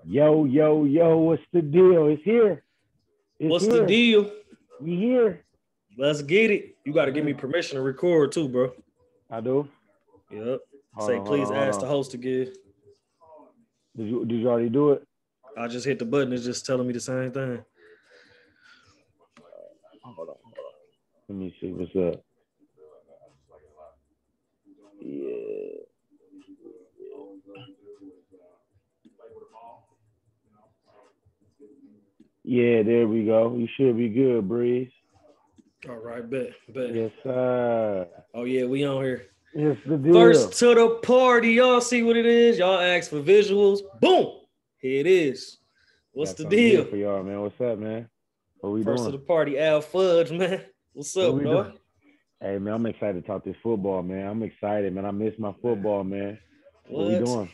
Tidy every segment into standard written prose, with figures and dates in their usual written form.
Yo, yo, yo, what's the deal? It's here. It's What's the here. deal? We here. Let's get it. You got to give me Mhm. permission to record too, bro. I do. Yep. Hold Say on, hold please on, hold ask the on. host again. Did you already do it? I just hit the button. It's just telling me the same thing. Hold on. Let me see what's up. Yeah. Yeah, there we go. You should be good, Breeze. All right, bet. Yes, sir. Oh yeah, we on here. Yes, the First deal. to the party. Y'all see what it is? Y'all ask for visuals. Boom. Here it is. What's Got the something here deal? for y'all, man. What's up, man? What we First to doing? the party, Al Fudge, man. What's What up, we doing? dog? Hey, man, I'm excited to talk this football, man. I'm excited, man. I miss my football, man. What we What? doing?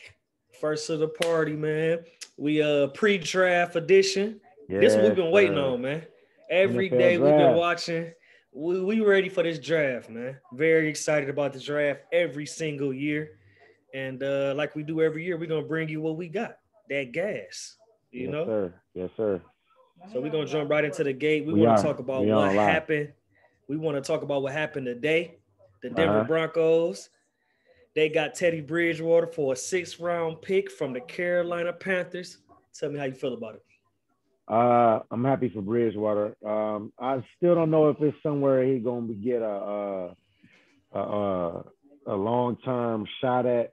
First to the party, man. We pre-draft edition. This what we've Yes, been waiting sir. on, man. Every NFL day we've been draft. watching. We ready for this draft, man. Very excited about the draft every single year. And like we do every year, we're gonna bring you what we got. That gas. You Yes, know? sir. Yes, sir. So we're gonna jump right into the gate. We We want to are. talk about We what on live. happened. We want to talk about what happened today. The Uh Denver huh. Broncos. They got Teddy Bridgewater for a 6th round pick from the Carolina Panthers. Tell me how you feel about it. I'm happy for Bridgewater. I still don't know if it's somewhere he gonna get a a long term shot at.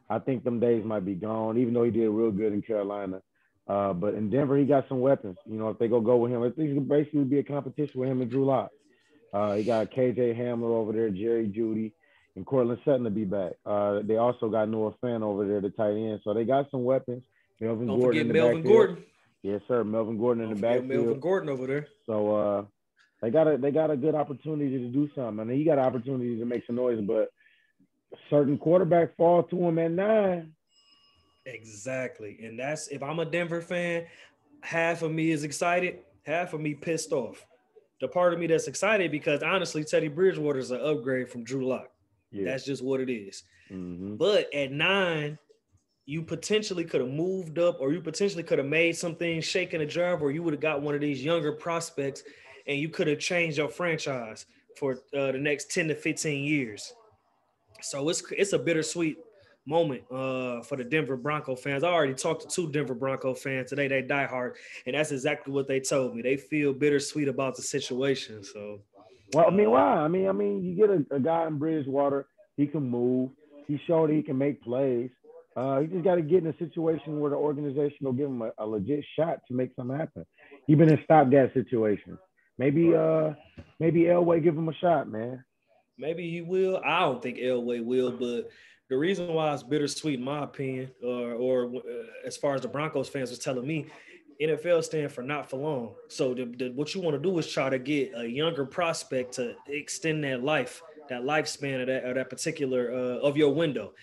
I think them days might be gone, even though he did real good in Carolina. But in Denver, he got some weapons. You know, if they go with him, I think it could basically be a competition with him and Drew Lock. He got KJ Hamler over there, Jerry Judy, and Cortland Sutton to be back. They also got Noah Fan over there, the tight end. So they got some weapons. Melvin Don't Gordon forget in the Melvin backfield. Gordon. Yes, sir. Melvin Gordon in Don't the forget backfield. Melvin Gordon over there. So they got a good opportunity to do something. I mean, he got an opportunity to make some noise, but certain quarterbacks fall to him at 9. Exactly. And that's if I'm a Denver fan, half of me is excited, half of me pissed off. The part of me that's excited because honestly, Teddy Bridgewater is an upgrade from Drew Lock. Yeah. That's just what it is. Mm-hmm. But at 9, you potentially could have moved up or you potentially could have made something shake in the drive or you would have got one of these younger prospects and you could have changed your franchise for the next 10 to 15 years. So it's a bittersweet moment for the Denver Bronco fans. I already talked to 2 Denver Bronco fans today. They die hard, and that's exactly what they told me. They feel bittersweet about the situation. So, Well, I mean, uh, why? I mean, you get a guy in Bridgewater. He can move. He showed he can make plays. He just got to get in a situation where the organization will give him a legit shot to make something happen. He been in stopgap situations. Maybe right. maybe Elway give him a shot, man. Maybe he will. I don't think Elway will, but the reason why it's bittersweet, in my opinion, or as far as the Broncos fans was telling me, NFL stand for not for long. So what you want to do is try to get a younger prospect to extend that lifespan of that particular of your window.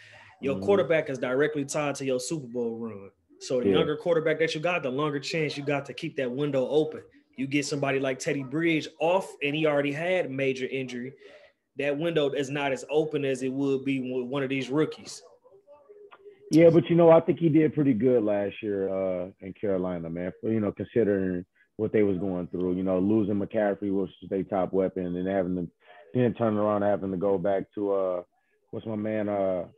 Your Hmm. quarterback is directly tied to your Super Bowl run. So the Yeah. younger quarterback that you got, the longer chance you got to keep that window open. You get somebody like Teddy Bridge off, and he already had major injury, that window is not as open as it would be with one of these rookies. Yeah, but I think he did pretty good last year in Carolina, man. For, considering what they was going through, losing McCaffrey was their top weapon, and then turning around and having to go back to what's my man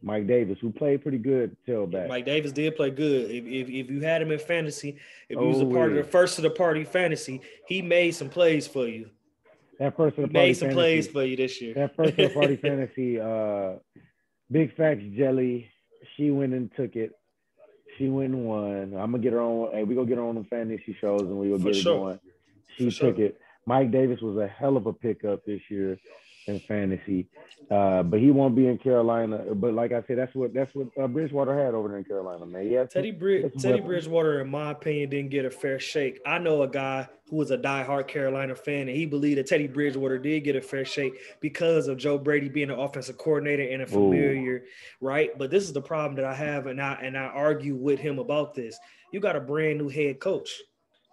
Mike Davis, who played pretty good Yeah, tailback. Mike Davis did play good. If you had him in fantasy, if you was a Oh, part of the yeah. first of the party fantasy, he made some plays for you. that first of He the party made some plays fantasy, for you this year. that first of the party fantasy, Big Facts Jelly, she went and took it. She went and won. I'm gonna get her on. Hey, we gonna get her on the fantasy shows and we gonna For get it sure. going. For She took sure. it. Mike Davis was a hell of a pickup this year in fantasy, but he won't be in Carolina. But like I said, that's what Bridgewater had over there in Carolina, man. He had some Teddy weapons. Bridgewater, in my opinion, didn't get a fair shake. I know a guy who was a diehard Carolina fan, and he believed that Teddy Bridgewater did get a fair shake because of Joe Brady being an offensive coordinator and a Oh, familiar, right? But this is the problem that I have, and I argue with him about this. You got a brand new head coach.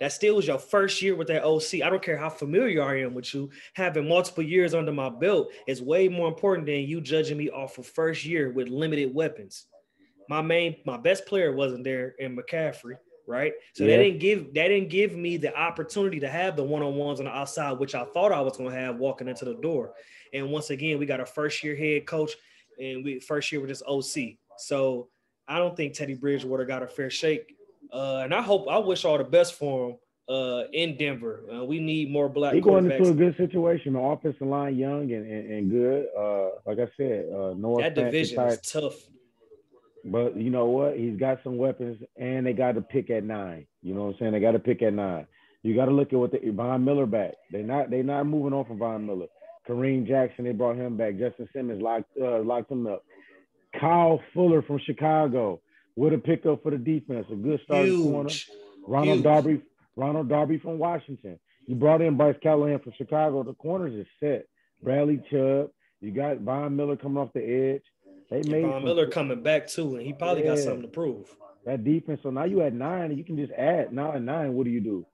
That still was your first year with that OC. I don't care how familiar I am with you. Having multiple years under my belt is way more important than you judging me off of first year with limited weapons. my best player wasn't there in McCaffrey, right? So Yeah. they didn't give me the opportunity to have the one-on-ones on the outside, which I thought I was going to have walking into the door. And once again, we got a first-year head coach, and we first year with this OC. So I don't think Teddy Bridgewater got a fair shake. And I wish all the best for him in Denver. We need more black He going into quarterbacks. a good situation. The offensive line young and good. Like I said, Noah That Fant division is retired. tough. But you know what? He's got some weapons, and they got to pick at 9. You know what I'm saying? They got to pick at 9. You got to look at what Von Miller back. They not moving on from Von Miller. Kareem Jackson, they brought him back. Justin Simmons locked him up. Kyle Fuller from Chicago with a pickup for the defense, a good starting corner. Huge. Ronald Huge. Darby from Washington. You brought in Bryce Callahan from Chicago. The corners is set. Bradley Chubb. You got Von Miller coming off the edge. They And made Von Miller coming back too, and he probably got something to prove. that defense. So now you at 9, and you can just add now at 9. What do you do?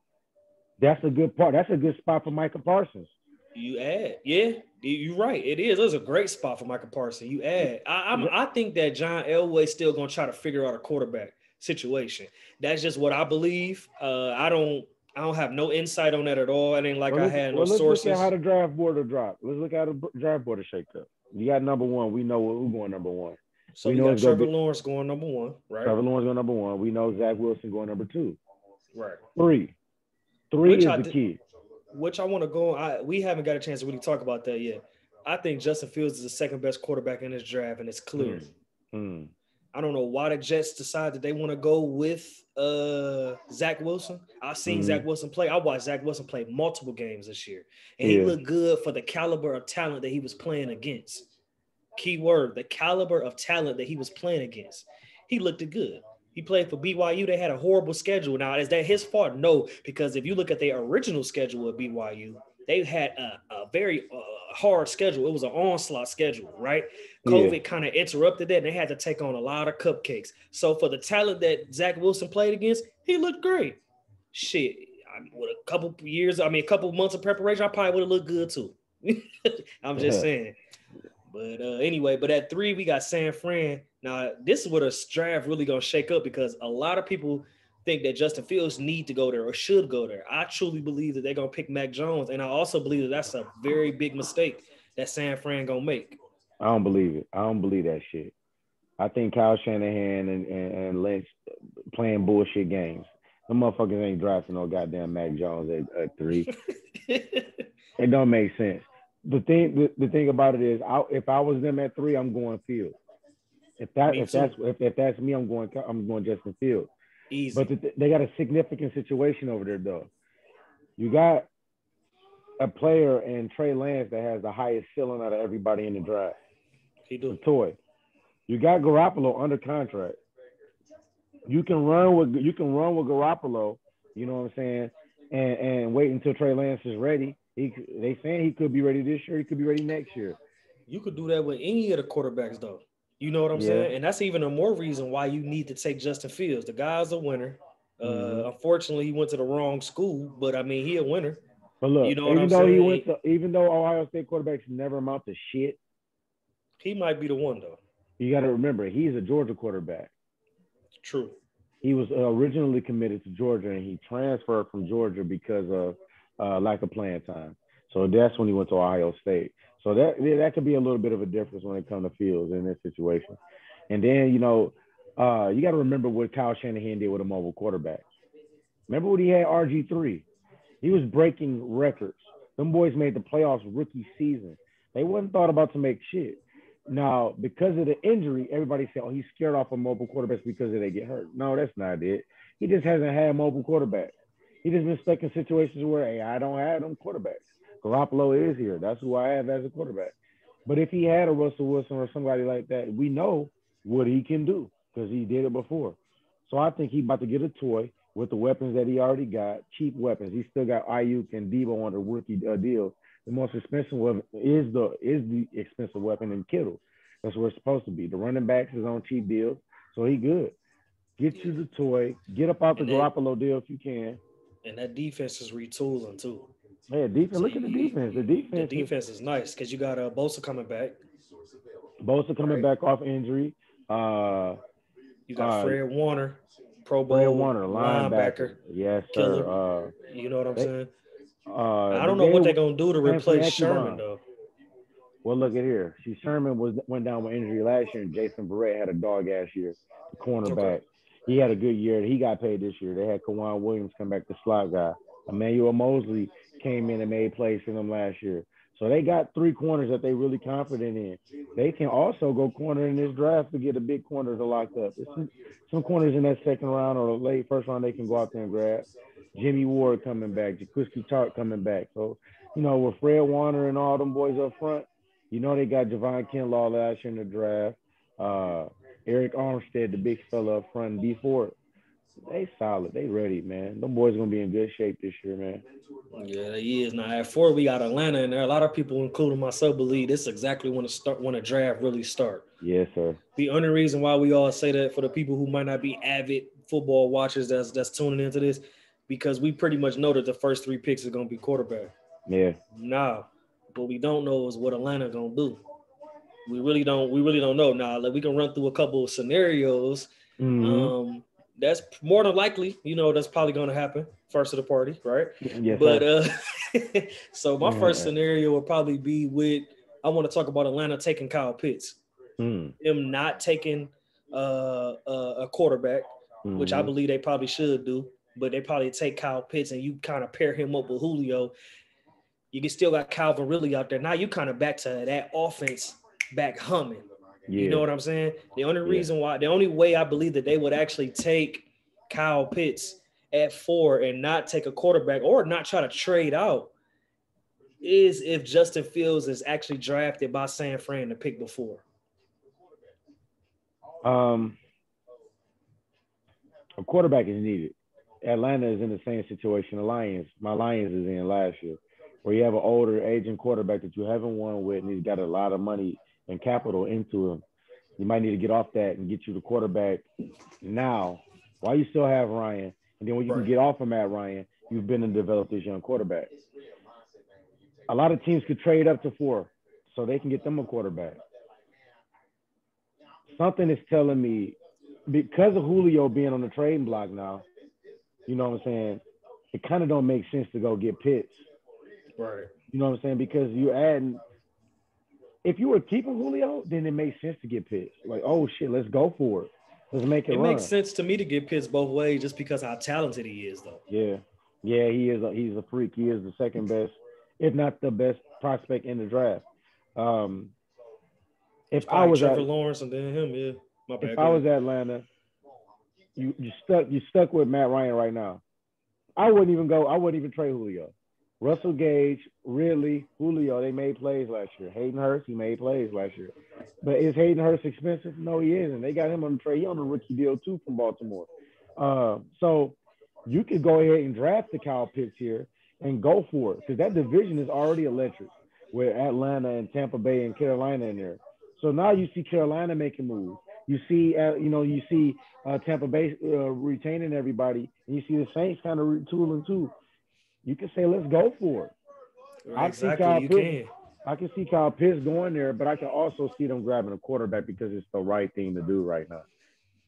That's a good part. That's a good spot for Micah Parsons. You add, yeah, you're right. It is. It's a great spot for Michael Parsons. You add. I think that John Elway's still gonna try to figure out a quarterback situation. That's just what I believe. I don't have no insight on that at all. It ain't like I had no sources. Let's look at how the draft board will drop. Let's look at how the draft board is shaped up. You got number 1. We know who's going number 1. So we got Trevor Lawrence going number 1, right? Trevor Lawrence going number 1. We know Zach Wilson going number 2. Right. 3 is the key. Which I want to go on. We haven't got a chance to really talk about that yet. I think Justin Fields is the second best quarterback in this draft, and it's clear. I don't know why the Jets decided that they want to go with Zach Wilson. I've seen Zach Wilson play. I watched Zach Wilson play multiple games this year, and he looked good for the caliber of talent that he was playing against. Key word, the caliber of talent that he was playing against. He looked good. He played for BYU. They had a horrible schedule. Now, is that his fault? No, because if you look at their original schedule at BYU, they had a very hard schedule. It was an onslaught schedule, right? COVID kind of interrupted that, and they had to take on a lot of cupcakes. So for the talent that Zach Wilson played against, he looked great. Shit, with a couple months of preparation, I probably would have looked good too. I'm just saying. But anyway, but at 3, we got San Fran. Now, this is where the draft really going to shake up because a lot of people think that Justin Fields need to go there or should go there. I truly believe that they're going to pick Mac Jones, and I also believe that that's a very big mistake that San Fran going to make. I don't believe it. I don't believe that shit. I think Kyle Shanahan and Lynch playing bullshit games. The motherfuckers ain't drafting no goddamn Mac Jones at 3. It don't make sense. The thing about it is, if I was them at 3, I'm going Fields. If that's me, I'm going Justin Fields. Easy. But they got a significant situation over there, though. You got a player in Trey Lance that has the highest ceiling out of everybody in the draft. He do. The toy. You got Garoppolo under contract. You can run with Garoppolo. You know what I'm saying, and wait until Trey Lance is ready. They saying he could be ready this year. He could be ready next year. You could do that with any of the quarterbacks, though. You know what I'm saying? And that's even a more reason why you need to take Justin Fields. The guy's a winner. Unfortunately, he went to the wrong school, but I mean, he a winner. But look, you know even though Ohio State quarterbacks never amount to shit, he might be the one, though. You got to remember, he's a Georgia quarterback. True. He was originally committed to Georgia, and he transferred from Georgia because of lack of playing time. So that's when he went to Ohio State. So that could be a little bit of a difference when it comes to Fields in this situation. And then, you got to remember what Kyle Shanahan did with a mobile quarterback. Remember when he had RG3? He was breaking records. Them boys made the playoffs rookie season. They wasn't thought about to make shit. Now, because of the injury, everybody said, he's scared off of mobile quarterbacks because they get hurt. No, that's not it. He just hasn't had mobile quarterbacks. He just been stuck in situations where, hey, I don't have them quarterbacks. Garoppolo is here. That's who I have as a quarterback. But if he had a Russell Wilson or somebody like that, we know what he can do because he did it before. So I think he's about to get a toy with the weapons that he already got, cheap weapons. He still got Ayuk and Debo on the rookie deal. The most expensive weapon is the expensive weapon in Kittle. That's where it's supposed to be. The running backs is on cheap deals, so he good. Get you the toy. Get up out the Garoppolo deal if you can. And that defense is retooling too. Yeah, defense. Look at the defense. The defense is nice because you got Bosa coming back. Bosa coming back off injury. You got Fred Warner, Pro Fred Bowl Warner, linebacker. Yes, killer. sir. You know what I'm saying? I They don't know what they're gave gonna do to playing for replace Yankee Sherman Bond. though. Well, look at here. See, Sherman went down with injury last year, and Jason Verrett had a dog ass year. The cornerback, Okay. he had a good year. He got paid this year. They had Kawan Williams come back, the slot guy. Emmanuel Mosley came in and made plays for them last year. So they got 3 corners that they really confident in. They can also go corner in this draft to get a big corner to lock up. There's some corners in that second round or the late first round they can go out there and grab. Jimmy Ward coming back, Jaquiski Tartt coming back. So, with Fred Warner and all them boys up front, they got Javon Kinlaw last year in the draft. Eric Armstead, the big fella up front, and D Ford. They solid. They ready, man. Them boys going to be in good shape this year, man. Yeah, he is. Now at 4, we got Atlanta in there. A lot of people, including myself, believe this is exactly when a draft really start. Yes, sir. The only reason why we all say that for the people who might not be avid football watchers that's tuning into this, because we pretty much know that the first 3 picks are going to be quarterback. Yeah. Now, what we don't know is what Atlanta going to do. We really don't know. Now, we can run through a couple of scenarios. Mm-hmm. That's more than likely, that's probably going to happen first of the party, right? Yes, but so my first scenario would probably be I want to talk about Atlanta taking Kyle Pitts, them not taking a quarterback, which I believe they probably should do, but they probably take Kyle Pitts and you kind of pair him up with Julio. You can still got Calvin Ridley out there. Now you kind of back to that offense back humming. Yeah. You know what I'm saying? The only way I believe that they would actually take Kyle Pitts at 4 and not take a quarterback or not try to trade out is if Justin Fields is actually drafted by San Fran the pick before. A quarterback is needed. Atlanta is in the same situation my Lions is in last year, where you have an older aging quarterback that you haven't won with, and he's got a lot of money and capital into him. You might need to get off that and get you the quarterback now while you still have Ryan. And then when you can get off of Matt Ryan, you've been and developed this young quarterback. A lot of teams could trade up to 4 so they can get them a quarterback. Something is telling me, because of Julio being on the trading block now, you know what I'm saying, it kind of don't make sense to go get Pitts. Right. You know what I'm saying? Because you adding – if you were keeping Julio, then it makes sense to get Pitts. Like, oh, shit, let's go for it. Let's make it run. It makes sense to me to get Pitts both ways just because how talented he is, though. Yeah. Yeah, he is. He's a freak. He is the second best, if not the best prospect in the draft. If I was Trevor Lawrence and then him, yeah. My bad. If I was Atlanta, you stuck with Matt Ryan right now. I wouldn't even trade Julio. Russell Gage, Ridley, Julio, they made plays last year. Hayden Hurst, he made plays last year. But is Hayden Hurst expensive? No, he isn't. They got him on the trade. He on a rookie deal, too, from Baltimore. So you could go ahead and draft the Kyle Pitts here and go for it, because that division is already electric with Atlanta and Tampa Bay and Carolina in there. So now you see Carolina making moves. You see, Tampa Bay retaining everybody, and you see the Saints kind of retooling too. You can say, let's go for it. Exactly, I can see Kyle Pitts going there, but I can also see them grabbing a quarterback because it's the right thing to do right now.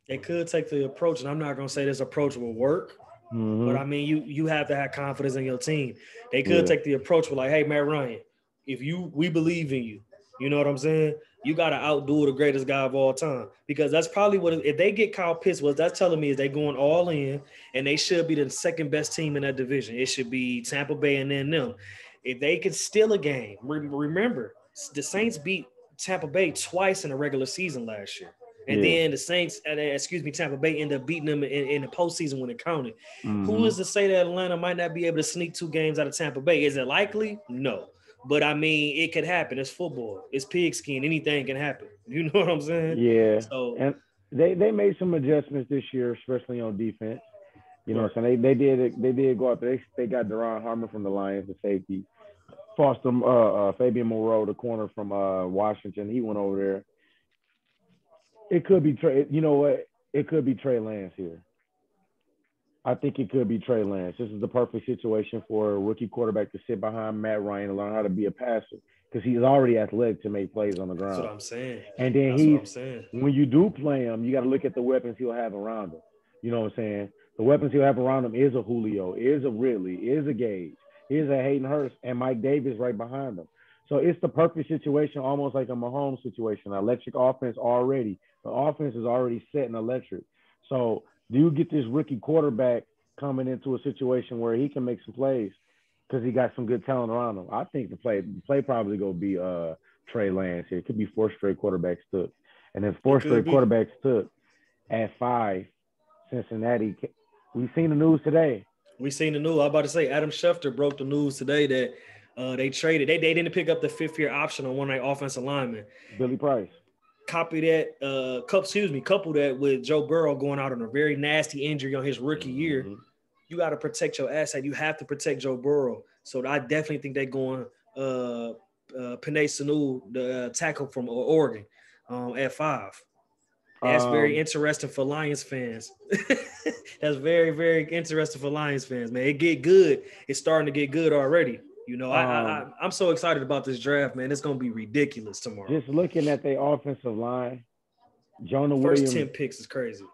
They could take the approach, and I'm not going to say this approach will work, but I mean, you have to have confidence in your team. They could take the approach with like, hey, Matt Ryan, we believe in you. You know what I'm saying? You got to outdo the greatest guy of all time, because that's probably if they get Kyle Pitts, what that's telling me is they going all in, and they should be the second best team in that division. It should be Tampa Bay and then them. If they can steal a game, remember, the Saints beat Tampa Bay twice in the regular season last year. And then the Saints, Tampa Bay ended up beating them in the postseason when it counted. Who is to say that Atlanta might not be able to sneak 2 games out of Tampa Bay? Is it likely? No. But, I mean, it could happen. It's football. It's pigskin. Anything can happen. You know what I'm saying? Yeah. So, and they made some adjustments this year, especially on defense. You know what I'm saying? They did go out there. They got Deron Harmon from the Lions, the safety. Foster Fabian Moreau, the corner from Washington. He went over there. It could be Trey. You know what? It could be Trey Lance here. I think it could be Trey Lance. This is the perfect situation for a rookie quarterback to sit behind Matt Ryan and learn how to be a passer. because he's already athletic to make plays on the That's what ground. I'm saying. And then That's what I'm saying. when you do play him, you got to look at the weapons he'll have around him. You know what I'm saying? The weapons he'll have around him is a Julio, is a Ridley, is a Gage, is a Hayden Hurst, and Mike Davis right behind him. So it's the perfect situation, almost like a Mahomes situation. An electric offense already. The offense is already set and electric. So do you get this rookie quarterback coming into a situation where he can make some plays because he got some good talent around him? I think the play probably gonna be Trey Lance here. It could be 4 straight quarterbacks took, and then 4 straight quarterbacks took at 5. Cincinnati. We've seen the news today. We seen the news. I'm about to say Adam Schefter broke the news today that they traded. They didn't pick up the 5th-year option on one of their offensive linemen. Billy Price. Couple that with Joe Burrow going out on a very nasty injury on his rookie year. You got to protect your asset. You have to protect Joe Burrow. So I definitely think they're going Penei Sanu, the tackle from Oregon, at 5. That's very interesting for Lions fans. That's very, very interesting for Lions fans, man. It get good. It's starting to get good already. You know, I'm so excited about this draft, man. It's going to be ridiculous tomorrow. Just looking at the offensive line, Jonah Williams. First 10 picks is crazy.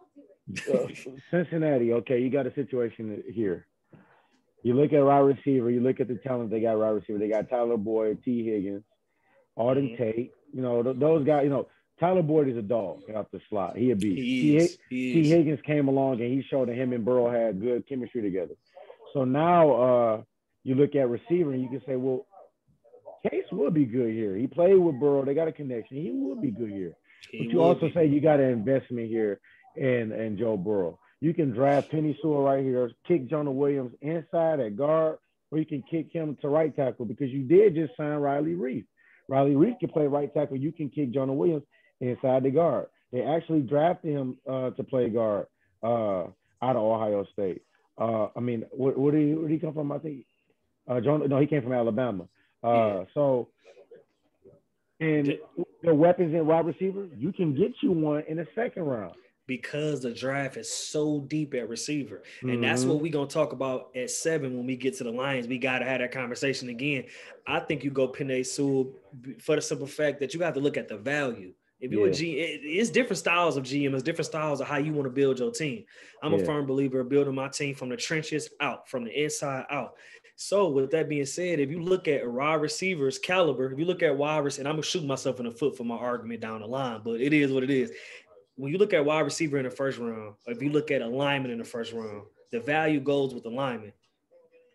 Cincinnati, okay, you got a situation here. You look at wide receiver, you look at the talent they got wide receiver. They got Tyler Boyd, T. Higgins, Arden Tate. You know, those guys, you know, Tyler Boyd is a dog out the slot. He a beast. T. Higgins came along and he showed that him and Burrow had good chemistry together. So now you look at receiver and you can say, well, Case would be good here. He played with Burrow. They got a connection. He would be good here. But you also say you got an investment here in Joe Burrow. You can draft Penei Sewell right here, kick Jonah Williams inside at guard, or you can kick him to right tackle because you did just sign Riley Reef. Riley Reef can play right tackle. You can kick Jonah Williams inside the guard. They actually drafted him to play guard out of Ohio State. I mean, where did he come from? I think he came from Alabama. So, and the weapons in wide receiver, you can get you one in the 2nd round. Because the draft is so deep at receiver. And that's what we're going to talk about at 7 when we get to the Lions. We got to have that conversation again. I think you go Penei Sewell for the simple fact that you have to look at the value. If you're a GM, it's different styles of GM. It's different styles of how you want to build your team. I'm a firm believer of building my team from the trenches out, from the inside out. So with that being said, if you look at wide receivers caliber, if you look at wide receivers, and I'm going to shoot myself in the foot for my argument down the line, but it is what it is. When you look at wide receiver in the 1st round, or if you look at a lineman in the 1st round, the value goes with the lineman.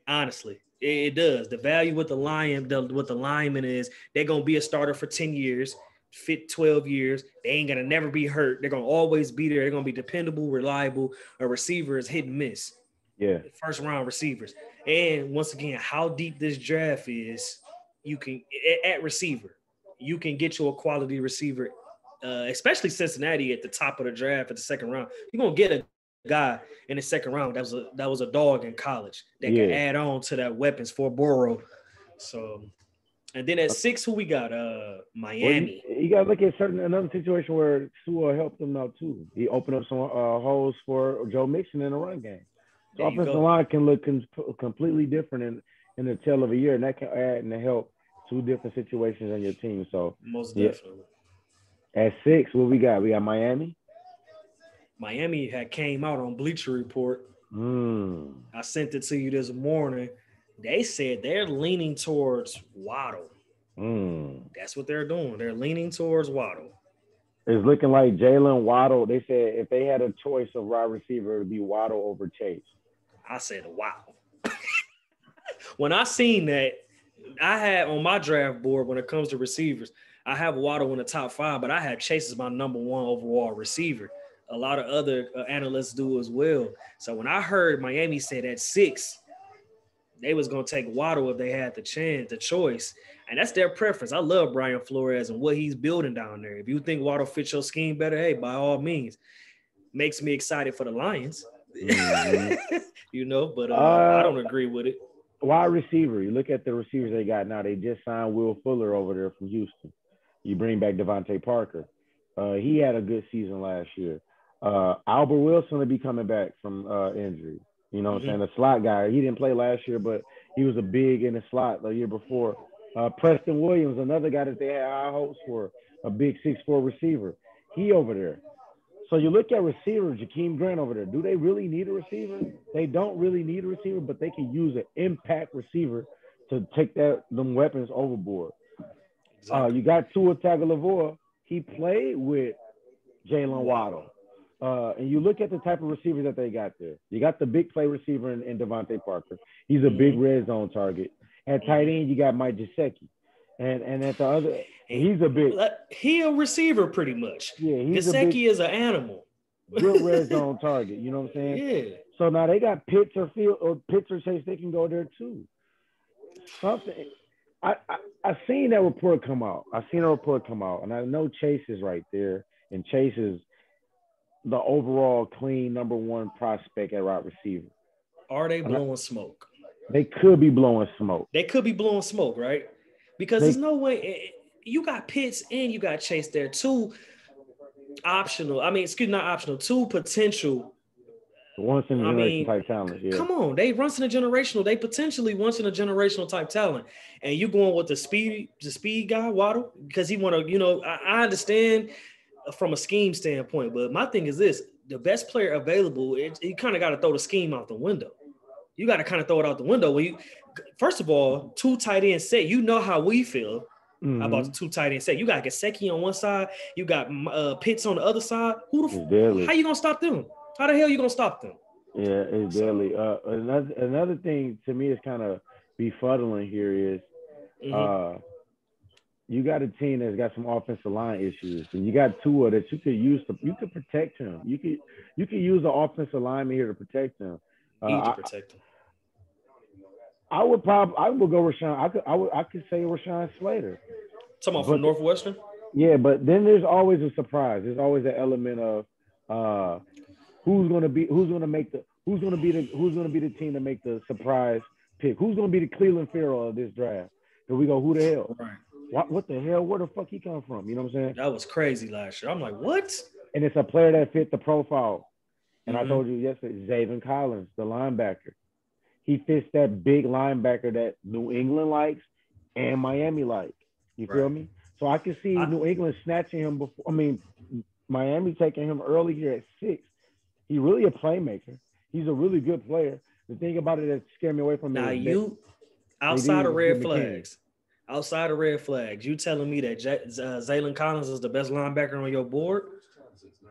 Honestly, it does. The value with the lineman is they're going to be a starter for 10 years, fit 12 years. They ain't going to never be hurt. They're going to always be there. They're going to be dependable, reliable. A receiver is hit and miss. Yeah. 1st round receivers. And once again, how deep this draft is, you can, at receiver, you can get you a quality receiver. Especially Cincinnati at the top of the draft at the 2nd round, you're gonna get a guy in the 2nd round that was a dog in college that can add on to that weapons for Burrow. So, and then at 6, who we got? Miami. Well, you gotta look at another situation where Sewell helped them out too. He opened up some holes for Joe Mixon in the run game. So offensive line can look completely different in the tail of a year, and that can add and help 2 different situations on your team. So most definitely. At 6, what we got? We got Miami. Miami had came out on Bleacher Report. I sent it to you this morning. They said they're leaning towards Waddle. That's what they're doing. They're leaning towards Waddle. It's looking like Jalen Waddle. They said if they had a choice of wide receiver, it would be Waddle over Chase. I said, wow. When I seen that, I had on my draft board when it comes to receivers, I have Waddle in the top 5, but I had Chase as my number 1 overall receiver. A lot of other analysts do as well. So when I heard Miami said at 6, they was going to take Waddle if they had the choice. And that's their preference. I love Brian Flores and what he's building down there. If you think Waddle fits your scheme better, hey, by all means. Makes me excited for the Lions. You know, but I don't agree with it. Wide receiver. You look at the receivers they got now. They just signed Will Fuller over there from Houston. You bring back Devontae Parker. He had a good season last year. Albert Wilson will be coming back from injury. You know what I'm saying? The slot guy. He didn't play last year, but he was a big in the slot the year before. Preston Williams, another guy that they had high hopes for, a big 6'4" receiver. He over there. So you look at receiver, Jakeem Grant over there. Do they really need a receiver? They don't really need a receiver, but they can use an impact receiver to take them weapons overboard. Exactly. You got Tua Tagovailoa. He played with Jalen Waddle. And you look at the type of receivers that they got there. You got the big play receiver in Devontae Parker. He's a big red zone target. At tight end, you got Mike Gesicki. And at the other, he's a big. He a receiver pretty much. Yeah, he's Gesicki is an animal. Good red zone target. You know what I'm saying? Yeah. So now they got Pitts or Chase. They can go there too. Something. I seen that report come out. And I know Chase is right there, and Chase is the overall clean number one prospect at wide receiver. Are they blowing smoke? They could be blowing smoke. They could be blowing smoke, right? Because there's no way you got Pitts and you got Chase there. Two potential once in a generation type talent. Yeah. Come on, they once in a generational. They potentially once in a generational type talent, and you going with the speed guy Waddle because he want to. I understand from a scheme standpoint, but my thing is this: the best player available, you kind of got to throw the scheme out the window. You got to kind of throw it out the window when you. First of all, two tight end set. You know how we feel about the two tight end set. You got Gesicki on one side. You got Pitts on the other side. How you gonna stop them? How the hell you gonna stop them? Yeah, it's deadly. Another thing to me is kind of befuddling here is you got a team that's got some offensive line issues, and you got Tua that you could use you could protect him. You could use the offensive lineman here to protect him. Protect him. I would go Rashawn. I could say Rashawn Slater. Talking about from Northwestern. Yeah, but then there's always a surprise. There's always an element of who's gonna be the team to make the surprise pick. Who's gonna be the Cleveland Farrell of this draft? And we go, who the hell? Right. What the hell? Where the fuck he come from? You know what I'm saying? That was crazy last year. I'm like, what? And it's a player that fit the profile. And I told you yesterday, Zaven Collins, the linebacker. He fits that big linebacker that New England likes and Miami like. You feel me? So I can see New England snatching him before. I mean, Miami taking him early here at 6. He's really a playmaker. He's a really good player. The thing about it that scared me away from outside of red flags, you telling me that Zaylen Collins is the best linebacker on your board?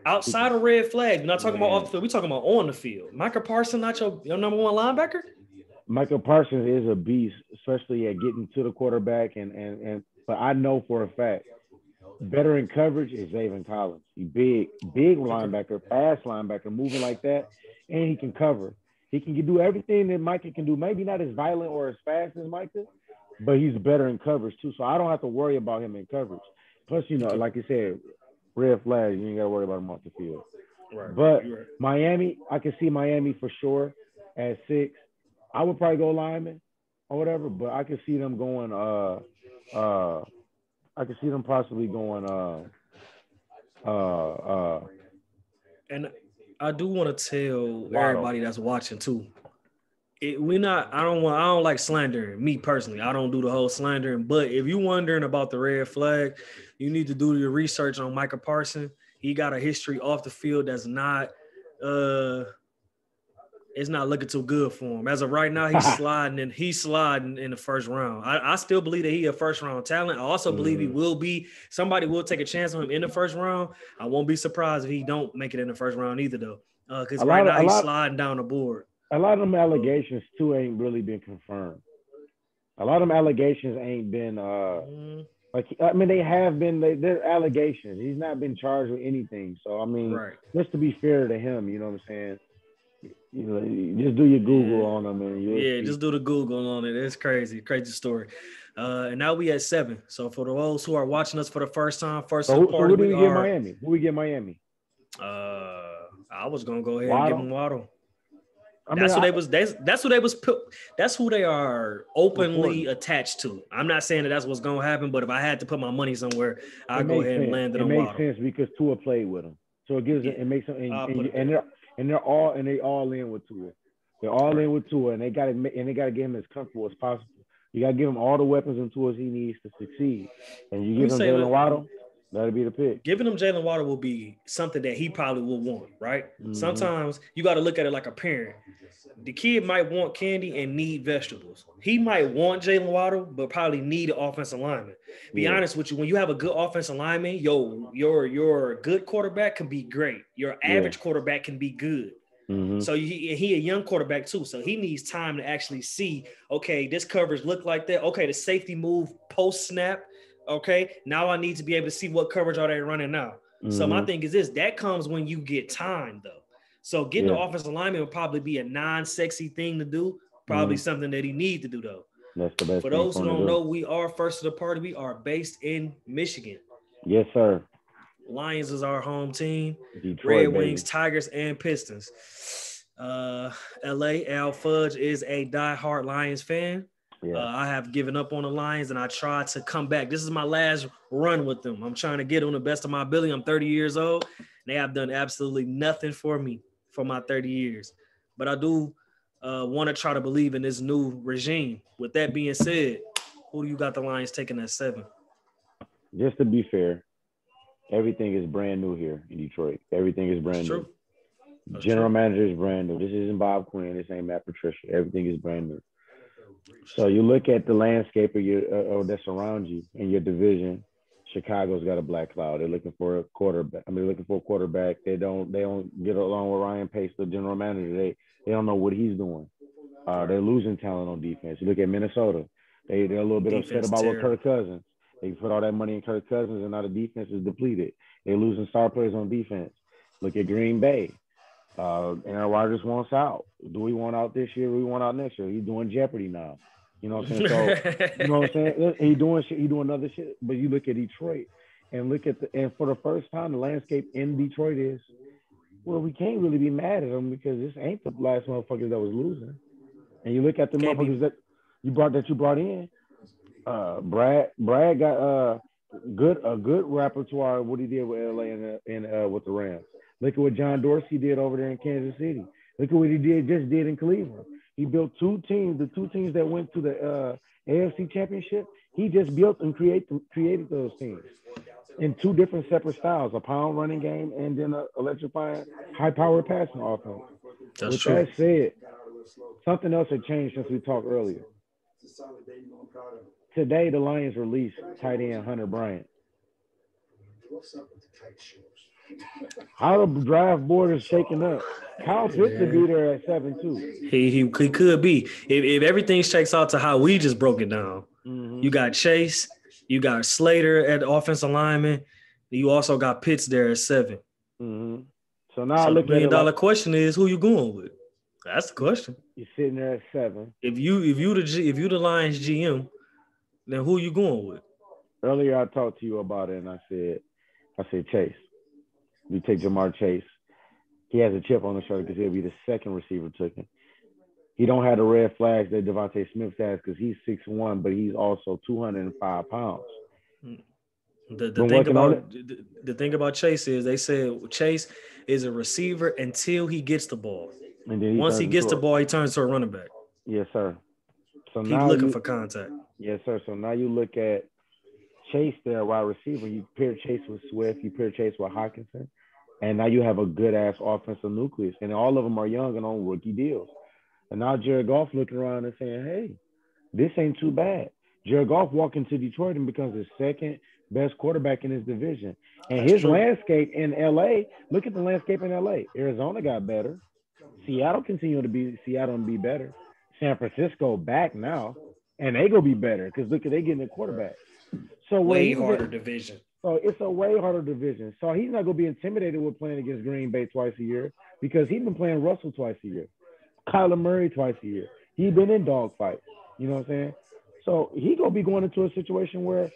Outside of red flags, we're not talking about off the field. We're talking about on the field. Micah Parsons, not your number one linebacker? Michael Parsons is a beast, especially at getting to the quarterback. But I know for a fact, better in coverage is Zaven Collins. He's big linebacker, fast linebacker, moving like that, and he can cover. He can do everything that Micah can do. Maybe not as violent or as fast as Micah, but he's better in coverage too. So I don't have to worry about him in coverage. Plus, like you said, red flags, you ain't got to worry about him off the field. Right. But Miami, I can see Miami for sure at 6. I would probably go lineman or whatever, but I could see them going I could see them possibly going and I do want to tell everybody that's watching too. I don't like slandering. Me personally, I don't do the whole slandering. But if you're wondering about the red flag, you need to do your research on Micah Parsons. He got a history off the field that's not it's not looking too good for him. As of right now, he's sliding in the first round. I still believe that he's a first round talent. I also believe he will be. Somebody will take a chance on him in the first round. I won't be surprised if he don't make it in the first round either, though. Because right now he's sliding down the board. A lot of them allegations too ain't really been confirmed. A lot of them allegations ain't been they have been. They're allegations. He's not been charged with anything. So I mean, just to be fair to him, you know what I'm saying. Just do your Google on them, and just do the Google on it. It's crazy story. And now we at 7. So for those who are watching us for the first time, who do we get Miami? Who we get Miami? I was gonna go ahead and give them Waddle. That's who they are openly attached to. I'm not saying that that's what's gonna happen, but if I had to put my money somewhere, I'd go ahead and land it on Waddle. It makes sense because Tua played with him, so it gives it makes sense. And they're all in with Tua. They're all in with Tua, and they got to get him as comfortable as possible. You got to give him all the weapons and tools he needs to succeed. And you Let me give him say, Jalen Waddle, that'll be the pick. giving him Jalen Waddle will be something that he probably will want, right? Mm-hmm. Sometimes you got to look at it like a parent. The kid might want candy and need vegetables. He might want Jalen Waddle, but probably need an offensive lineman. Be honest with you, when you have a good offensive lineman, your good quarterback can be great. Your average quarterback can be good. Mm-hmm. So he a young quarterback too. So he needs time to actually see, okay, this coverage look like that. Okay, the safety move post snap. Okay, now I need to be able to see what coverage are they running now. Mm-hmm. So my thing is this, that comes when you get time though. So getting the offensive lineman would probably be a non-sexy thing to do. Probably something that he needs to do though. That's the best. For those who don't know, we are first of the party. We are based in Michigan. Yes, sir. Lions is our home team. Detroit, Red Wings, baby. Tigers, and Pistons. LA, Al Fudge is a diehard Lions fan. Yeah. I have given up on the Lions and I tried to come back. This is my last run with them. I'm trying to get on the best of my ability. I'm 30 years old. They have done absolutely nothing for me for my 30 years. But I do want to try to believe in this new regime. With that being said, who do you got the Lions taking at 7? Just to be fair, everything is brand new here in Detroit. Everything is brand new. General manager is brand new. This isn't Bob Quinn. This ain't Matt Patricia. Everything is brand new. So you look at the landscape of your that surrounds you in your division. Chicago's got a black cloud. They're looking for a quarterback. They're looking for a quarterback. They don't get along with Ryan Pace, the general manager. They don't know what he's doing. They're losing talent on defense. You look at Minnesota. They're a little bit upset about what Kirk Cousins. They put all that money in Kirk Cousins, and now the defense is depleted. They're losing star players on defense. Look at Green Bay. Aaron Rodgers wants out. Do we want out this year? We want out next year. He's doing Jeopardy now. You know what I'm saying? So, you know what I'm saying? He doing shit. He doing other shit. But you look at Detroit and and for the first time, the landscape in Detroit is, well, we can't really be mad at them because this ain't the last motherfuckers that was losing. And you look at the motherfuckers that you brought in. Brad got a good repertoire of what he did with LA and with the Rams. Look at what John Dorsey did over there in Kansas City. Look at what he did in Cleveland. He built two teams, the two teams that went to the AFC Championship. He just built and created those teams in two different separate styles, a pound running game and then an electrifying high-powered passing offense. With that said, something else had changed since we talked earlier. Today, the Lions released tight end Hunter Bryant. How the draft board is shaking up. Kyle Pitts to be there at 7 too. He could be. If everything shakes out to how we just broke it down, you got Chase, you got Slater at offensive lineman, you also got Pitts there at 7. So now the $1 million question is who you going with? That's the question. You're sitting there at 7. If you the Lions GM, then who you going with? Earlier I talked to you about it and I said Chase. You take Jamar Chase. He has a chip on his shoulder because he'll be the second receiver taken. He don't have the red flags that Devontae Smith has because he's 6'1", but he's also 205 pounds. The thing about Chase is they said Chase is a receiver until he gets the ball. And then once he gets the ball, he turns to a running back. Yes, sir. So he's looking for contact. Yes, sir. So now you look at Chase there, wide receiver. You pair Chase with Swift. You pair Chase with Hockenson. And now you have a good-ass offensive nucleus. And all of them are young and on rookie deals. And now Jared Goff looking around and saying, hey, this ain't too bad. Jared Goff walked into Detroit and becomes the second best quarterback in his division. And his landscape in L.A., look at the landscape in L.A. Arizona got better. Seattle continued to be Seattle and be better. San Francisco back now, and they gonna be better because look at they getting a quarterback. So way harder division. So it's a way harder division. So he's not gonna be intimidated with playing against Green Bay twice a year because he's been playing Russell twice a year, Kyler Murray twice a year. He's been in dogfights. You know what I'm saying? So he gonna be going into a situation where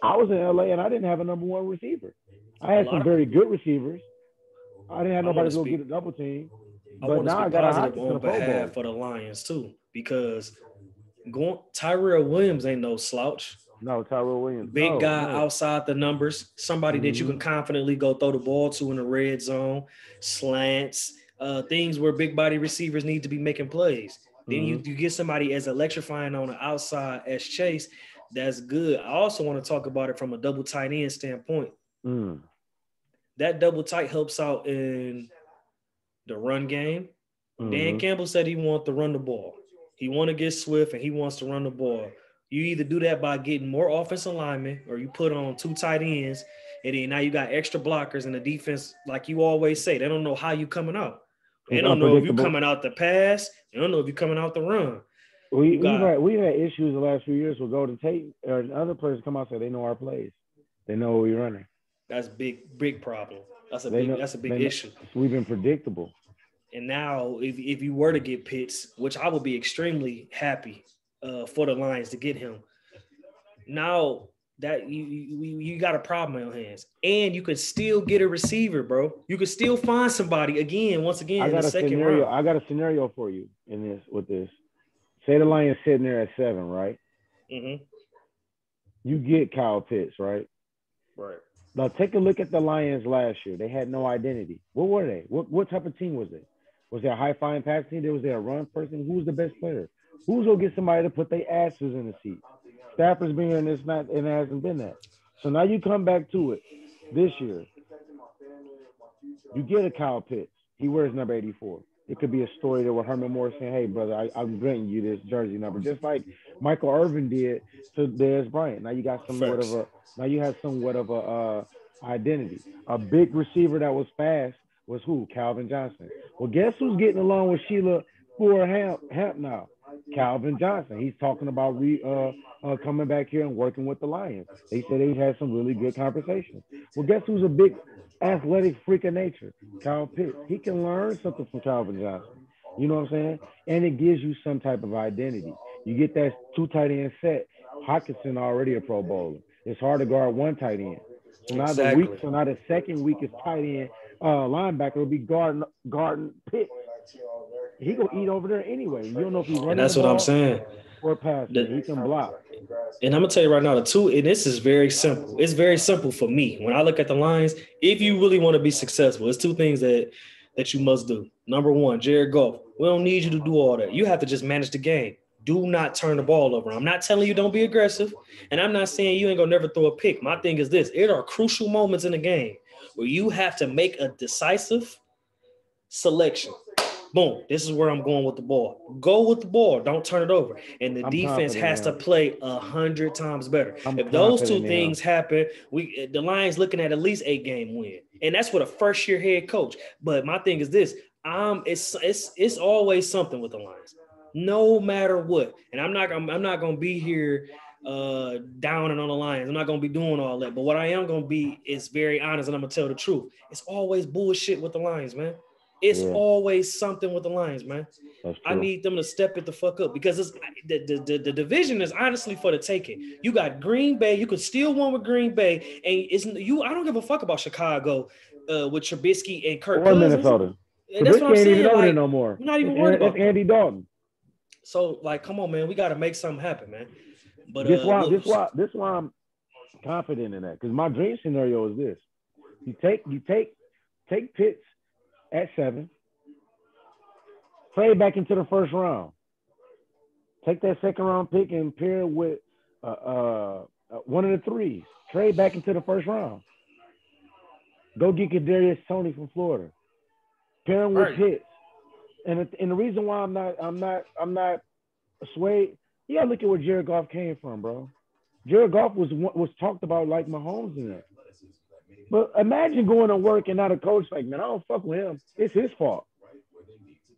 I was in LA and I didn't have a number one receiver. I had some very good receivers. I didn't have nobody to go get a double team. But now I got a positive on behalf for the Lions too, because Tyrell Williams ain't no slouch. No, Tyrell Williams. Big guy outside the numbers, somebody that you can confidently go throw the ball to in the red zone, slants, things where big body receivers need to be making plays. Then you get somebody as electrifying on the outside as Chase. That's good. I also want to talk about it from a double tight end standpoint. That double tight helps out in the run game. Dan Campbell said he wants to run the ball. He want to get Swift and he wants to run the ball. You either do that by getting more offensive linemen or you put on 2 tight ends and then now you got extra blockers in the defense. Like you always say, they don't know how you coming out. They don't know if you coming out the pass. They don't know if you coming out the run. We've had issues the last few years with Golden Tate or other players come out and say they know our plays. They know what we're running. That's big problem. That's a big issue. We've been predictable. And now, if you were to get Pitts, which I would be extremely happy for the Lions to get him, now that you got a problem on your hands, and you could still get a receiver, bro. You could still find somebody in the second round. I got a scenario for you with this. Say the Lions sitting there at 7, right? Mm-hmm. You get Kyle Pitts, right? Right. Now take a look at the Lions last year. They had no identity. What were they? What type of team was it? Was there a high-flying pass team? Was there a run person? Who was the best player? Who's going to get somebody to put their asses in the seat? Stafford's been here and it hasn't been that. So now you come back to it this year. You get a Kyle Pitts. He wears number 84. It could be a story there with Herman Moore saying, hey, brother, I'm granting you this jersey number. Just like Michael Irvin did to Dez Bryant. Now you got somewhat of a identity. A big receiver that was fast was who? Calvin Johnson. Well, guess who's getting along with Sheila for Hamp now? Calvin Johnson. He's talking about coming back here and working with the Lions. They said they've had some really good conversations. Well, guess who's a big athletic freak of nature? Kyle Pitts. He can learn something from Calvin Johnson. You know what I'm saying? And it gives you some type of identity. You get that 2 tight end set. Hockenson already a Pro Bowler. It's hard to guard 1 tight end. So now the second weakest tight end linebacker will be guarding Pitts. He gonna eat over there anyway. You don't know if he's running. And that's what I'm saying. Or passing. He can block. And I'm gonna tell you right now, and this is very simple. It's very simple for me. When I look at the Lions, if you really want to be successful, it's 2 things that you must do. Number 1, Jared Goff. We don't need you to do all that. You have to just manage the game. Do not turn the ball over. I'm not telling you don't be aggressive, and I'm not saying you ain't gonna never throw a pick. My thing is this: there are crucial moments in the game where you have to make a decisive selection. Boom, this is where I'm going with the ball. Go with the ball. Don't turn it over. And the defense has to play 100 times better. If those 2 things happen, the Lions looking at least 8-game win. And that's with a first-year head coach. But my thing is this. It's always something with the Lions. No matter what. And I'm not going to be here downing on the Lions. I'm not going to be doing all that. But what I am going to be is very honest, and I'm going to tell the truth. It's always bullshit with the Lions, man. It's always something with the Lions, man. I need them to step it the fuck up because the division is honestly for the taking. You got Green Bay. You could steal one with Green Bay, and I don't give a fuck about Chicago with Trubisky and Kirk Cousins. Or Minnesota. That's what I'm saying. Ain't even over there no more. I'm not even worried about Andy Dalton. So, come on, man. We got to make something happen, man. But this why I'm confident in that because my dream scenario is this: you take Pitts at 7, trade back into the first round. Take that second round pick and pair it with one of the 3s. Trade back into the first round. Go get Kadarius Toney from Florida. Pair him with Pitts. And the reason why I'm not swayed, you gotta look at where Jared Goff came from, bro. Jared Goff was talked about like Mahomes in that. But imagine going to work and not a coach like, man, I don't fuck with him. It's his fault.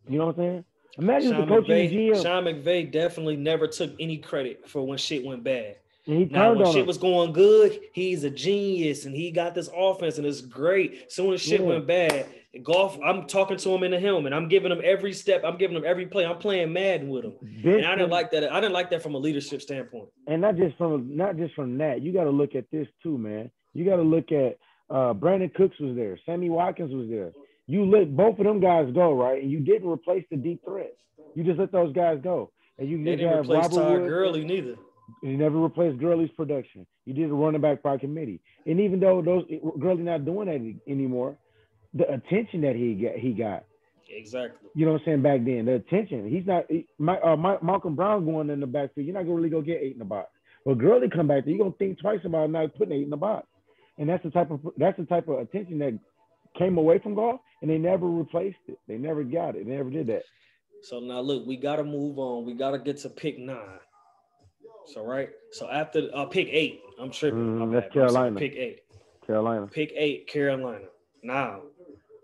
You know what I'm saying? Imagine the coach and the GM. Sean McVay definitely never took any credit for when shit went bad. And when shit was going good, he's a genius and he got this offense and it's great. Soon as shit went bad, Goff, I'm talking to him in the helmet. I'm giving him every step. I'm giving him every play. I'm playing Madden with him. And I didn't like that. I didn't like that from a leadership standpoint. And not just from that. You got to look at this too, man. You got to look at Brandon Cooks was there. Sammy Watkins was there. You let both of them guys go, right? And you didn't replace the deep threats. You just let those guys go. And you didn't replace Todd Gurley neither. You never replaced Gurley's production. You did a running back by committee. And even though Gurley not doing that anymore, the attention that he got. Exactly. You know what I'm saying? Back then, the attention. He's not Malcolm Brown going in the backfield. You're not gonna really go get 8 in the box. But Gurley come back there, you're gonna think twice about not putting 8 in the box. And that's the type of attention that came away from golf, and they never replaced it. They never got it. They never did that. So now look, we gotta move on. We gotta get to pick 9. So right. So after pick 8, I'm tripping. That's Carolina. Pick 8. Carolina. Pick 8, Carolina. Now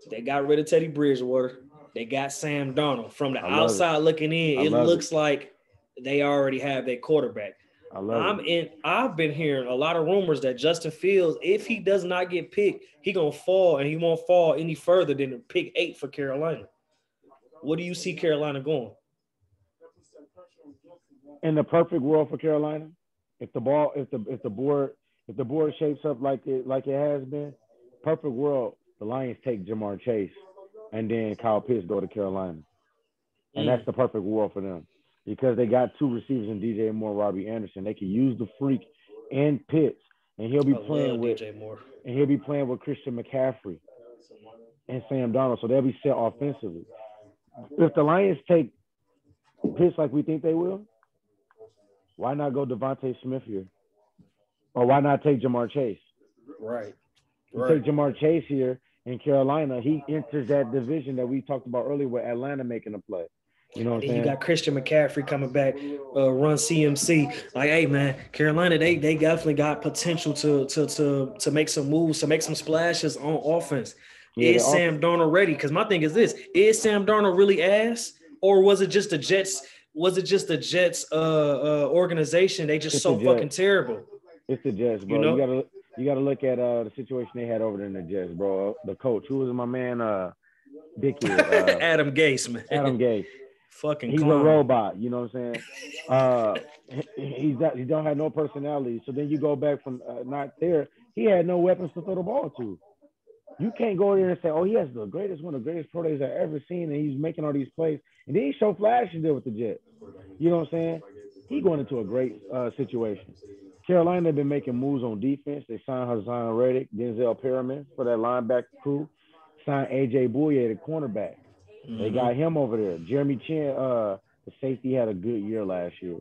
they got rid of Teddy Bridgewater. They got Sam Darnold. From the outside looking in, it looks like they already have their quarterback. I've been hearing a lot of rumors that Justin Fields, if he does not get picked, he gonna fall, and he won't fall any further than pick 8 for Carolina. What do you see Carolina going? In the perfect world for Carolina, if the board shapes up like it has been, perfect world, the Lions take Jamar Chase, and then Kyle Pitts go to Carolina, and that's the perfect world for them. Because they got 2 receivers in DJ Moore, Robbie Anderson. They can use the freak and Pitts, and he'll be playing with DJ Moore. And he'll be playing with Christian McCaffrey and Sam Darnold, so they'll be set offensively. If the Lions take Pitts like we think they will, why not go Devontae Smith here? Or why not take Jamar Chase? Right. Take Jamar Chase here in Carolina. He enters that division that we talked about earlier with Atlanta making a play. You know what I'm saying? You got Christian McCaffrey coming back, run CMC. Like, hey man, Carolina, they definitely got potential to make some moves, to make some splashes on offense. Yeah, is Sam Darnold ready? Because my thing is this: is Sam Darnold really ass, or was it just the Jets? Was it just the Jets organization? They just so fucking terrible. It's the Jets, bro. You know? You gotta look at the situation they had over there in the Jets, bro. The coach, who was my man, Dickey, Adam Gase, man. Adam Gase. Fucking he's clown. A robot, you know what I'm saying? He don't have no personality. So then you go back from not there. He had no weapons to throw the ball to. You can't go there and say, oh, he has one of the greatest pro days I've ever seen, and he's making all these plays. And then he showed flashes there with the Jets. You know what I'm saying? He going into a great situation. Carolina have been making moves on defense. They signed Hassan Reddick, Denzel Perriman for that linebacker crew. Signed A.J. Bouye, the cornerback. They got him over there. Jeremy Chin, the safety, had a good year last year.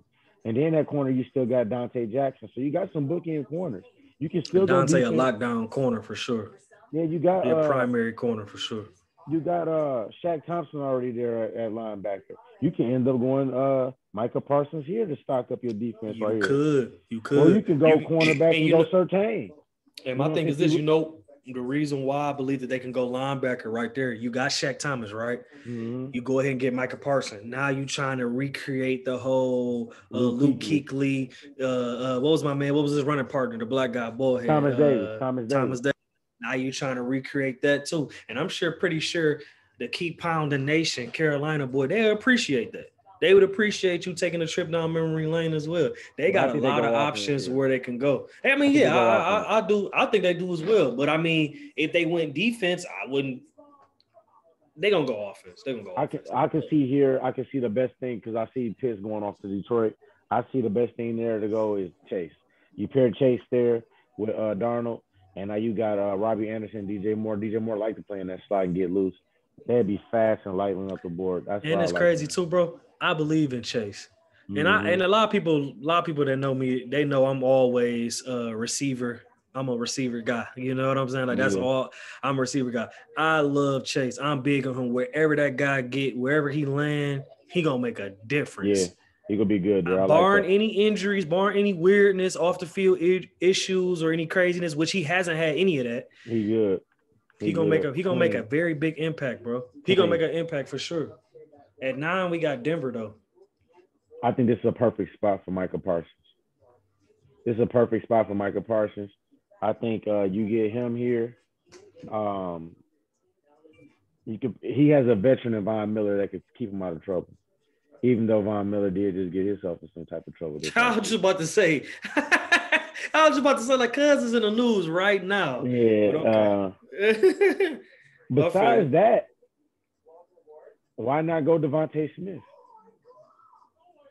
And then that corner, you still got Dante Jackson. So you got some bookend corners. You can still Dante a lockdown corner for sure. Yeah, you got a primary corner for sure. You got Shaq Thompson already there at linebacker. You can end up going Micah Parsons here to stock up your defense right here. You could. Or you can go cornerback and go Surtain. And my thing is this, the reason why I believe that they can go linebacker right there, you got Shaq Thomas, right? Mm-hmm. You go ahead and get Micah Parsons. Now you trying to recreate the whole Luke Kuechly. What was my man? What was his running partner? The black guy, bald head. Thomas Davis. Now you trying to recreate that too. And I'm pretty sure the Keep Pounding Nation, Carolina boy, they appreciate that. They would appreciate you taking a trip down memory lane as well. They got a lot of options where they can go. I mean, I do. I think they do as well. But I mean, if they went defense, I wouldn't. They gonna go offense. They gonna go. I can see here. I can see the best thing because I see Pitts going off to Detroit. I see the best thing there to go is Chase. You pair Chase there with Darnold, and now you got Robbie Anderson, DJ Moore. DJ Moore like to play in that slot and get loose. They'd be fast and lightning up the board. That's and it's crazy too, bro. I believe in Chase. And a lot of people that know me, they know I'm always a receiver. I'm a receiver guy. You know what I'm saying? Like that's all. I'm a receiver guy. I love Chase. I'm big on him. Wherever that guy get, wherever he land, he gonna make a difference. Yeah, he gonna be good. Barring any injuries, barring any weirdness off the field issues or any craziness, which he hasn't had any of that. He good. He gonna make a very big impact, bro. He gonna make an impact for sure. At 9, we got Denver, though. I think this is a perfect spot for Micah Parsons. This is a perfect spot for Micah Parsons. I think you get him here. He has a veteran in Von Miller that could keep him out of trouble. Even though Von Miller did just get himself in some type of trouble. I was just about to say, like, cuz is in the news right now. Yeah. Okay. Besides that, why not go Devontae Smith?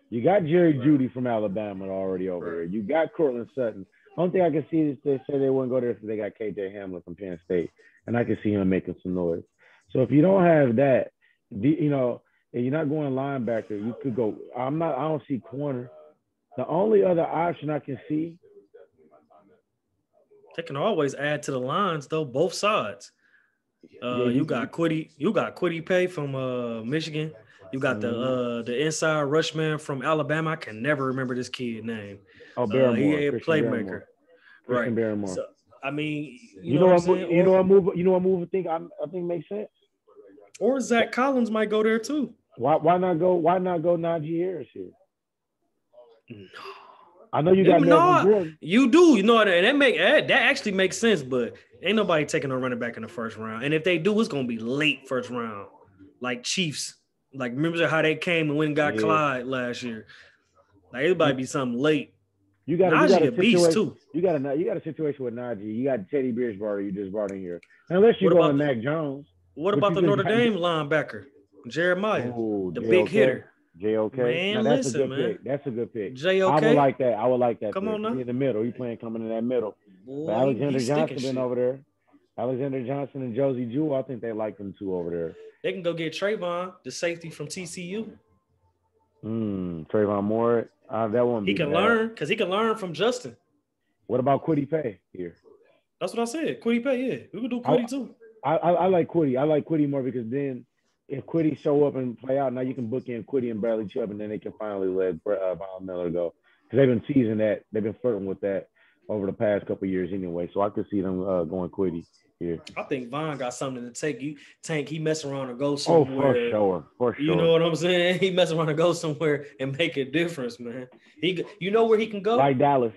You got Jerry Jeudy from Alabama already over there. You got Cortland Sutton. Only thing I can see is they say they wouldn't go there if they got KJ Hamler from Penn State, and I can see him making some noise. So if you don't have that, You know, and you're not going linebacker. You could go. I don't see corner. The only other option I can see. They can always add to the lines though, both sides. Yeah, You got Quiddy Pay from Michigan. You got mhm. the inside rushman from Alabama. I can never remember this kid name. Oh, He Barrymore, a Christian Barrymore, playmaker, right? Christian Barrymore. So I mean, you know what I'm saying? You know what move I think makes sense. Or Zach Collins might go there too. Why not go Najee Harris here? I know you got Melvin No, Gordon. you do. You know, and that actually makes sense, but ain't nobody taking a running back in the first round. And if they do, it's gonna be late first round, like Chiefs. Like remember how they came and went and got Yeah. Clyde last year. Like it might be something late. You got Najee a a beast situation. too. You got a situation with Najee. You got Teddy Bridgewater you just brought in here. Unless you're What going about Mac Jones, what but about you the just Notre got Dame linebacker, Jeremiah, oh the big JOK. hitter? JOK. Now Man, that's a listen, good man. pick. That's a good pick. JOK, I would like that come pick. on He now. in the middle. He playing coming in that middle. But Boy, Alexander he's sticking Johnson been shit. over there. Alexander Johnson and Josie Jewell, I think they like them two over there. They can go get Trayvon, the safety from TCU. Trayvon Moore. That won't He be can bad. learn because he can learn from Justin. What about Quiddy Pay here? That's what I said. Quiddy Pay, yeah. We could do I, Quiddy too. I like Quiddy. I like Quiddy more because then if Quiddy show up and play out, now you can book in Quiddy and Bradley Chubb, and then they can finally let Von Miller go because they've been teasing that. They've been flirting with that over the past couple of years anyway. So I could see them going Quiddy here. I think Von got something to take you. Tank, he mess around and go Oh, somewhere. for You know sure. what I'm saying? He mess around and go somewhere and make a difference, man. You know where he can go? Like Dallas.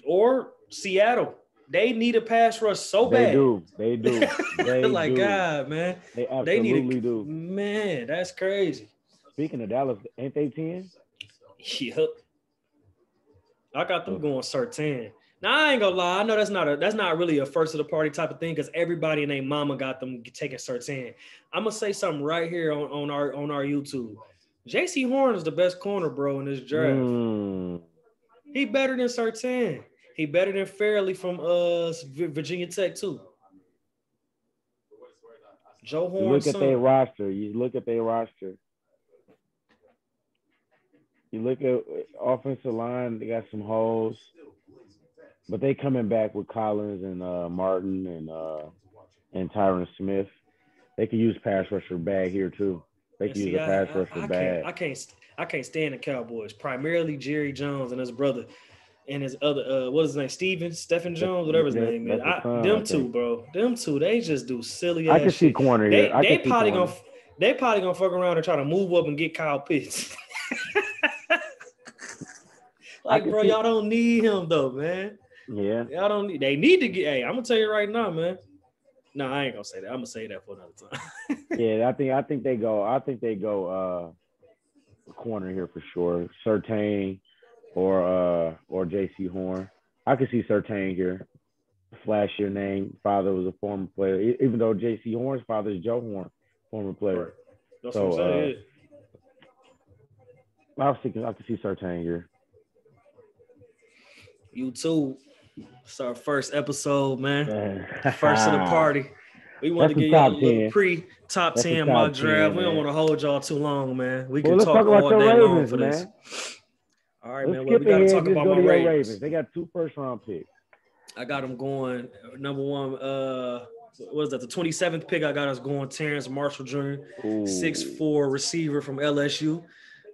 Or Seattle. They need a pass rush so bad. They do. They like, do. God, man. They absolutely do. Man, that's crazy. Speaking of Dallas, ain't they 10? Yep. I got them going Surtain. Now I ain't gonna lie. I know that's not really a first of the party type of thing because everybody and their mama got them taking Surtain. I'm gonna say something right here on our YouTube. J.C. Horn is the best corner, bro, in this draft. He better than Surtain. He better than Fairley from Virginia Tech too. Joe Horn. You look at their roster. You look at offensive line. They got some holes, but they coming back with Collins and Martin and Tyron Smith. They could use pass rusher bad here too. They can use a pass rusher bad. I can't stand the Cowboys. Primarily Jerry Jones and his brother. And his other, what is his name? Stephen Jones, whatever his name is. Them two, bro. Them two, they just do silly ass shit. I can see corner here. They probably gonna fuck around and try to move up and get Kyle Pitts. Bro, y'all don't need him though, man. Yeah. Y'all don't need. They need to get. Hey, I'm gonna tell you right now, man. No, I ain't gonna say that. I'm gonna say that for another time. Yeah, I think they go corner here for sure. Surtain or J.C. Horn. I could see Surtain here. Flash your name. Father was a former player, even though J.C. Horn's father is Joe Horn, former player. That's what I'm saying. I was thinking I could see Surtain here. YouTube. It's our first episode, man. First of the party. We want to get y'all a little top 10 mock draft. We don't want to hold y'all too long, man. We can talk all day long for this. All right, man. Well, we got to talk about my Ravens. They got 2 first-round picks. I got them going. Number one, what is that? The 27th pick. I got us going. Terrence Marshall Jr., 6'4" receiver from LSU.